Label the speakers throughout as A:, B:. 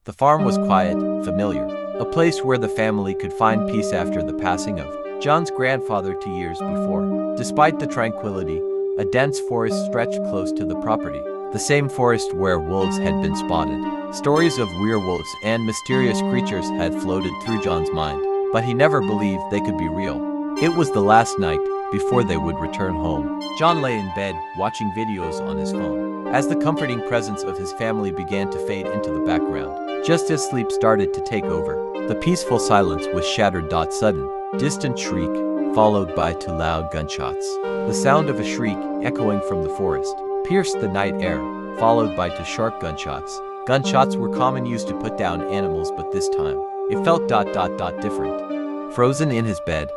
A: The farm was quiet, familiar, a place where the family could find peace after the passing of John's grandfather 2 years before. Despite the tranquility, a dense forest stretched close to the property, the same forest where wolves had been spotted. Stories of werewolves and mysterious creatures had floated through John's mind, but he never believed they could be real. It was the last night before they would return home. John lay in bed, watching videos on his phone, as the comforting presence of his family began to fade into the background. Just as sleep started to take over, the peaceful silence was shattered. Sudden, distant shriek, followed by two loud gunshots. The sound of a shriek, echoing from the forest, pierced the night air, followed by two sharp gunshots. Gunshots were common, used to put down animals, but this time, it felt different. Frozen in his bed,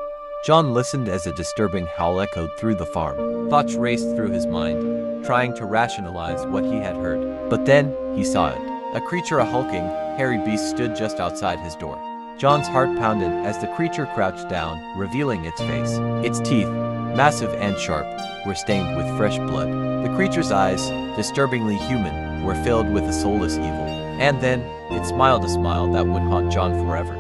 A: John listened as a disturbing howl echoed through the farm. Thoughts raced through his mind, trying to rationalize what he had heard. But then, he saw it. A creature, a hulking, hairy beast stood just outside his door. John's heart pounded as the creature crouched down, revealing its face. Its teeth, massive and sharp, were stained with fresh blood. The creature's eyes, disturbingly human, were filled with a soulless evil. And then, it smiled a smile that would haunt John forever.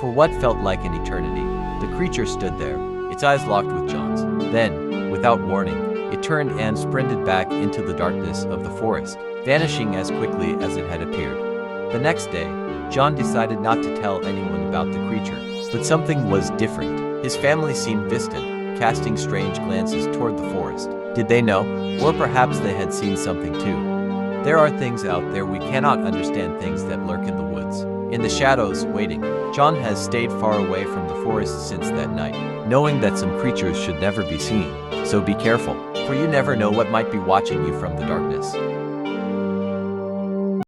A: For what felt like an eternity, the creature stood there, its eyes locked with John's. Then, without warning, it turned and sprinted back into the darkness of the forest, vanishing as quickly as it had appeared. The next day, John decided not to tell anyone about the creature, but something was different. His family seemed distant, casting strange glances toward the forest. Did they know? Or perhaps they had seen something too. There are things out there we cannot understand, things that lurk in the woods, in the shadows, waiting. John has stayed far away from the forest since that night, knowing that some creatures should never be seen. So be careful, for you never know what might be watching you from the darkness.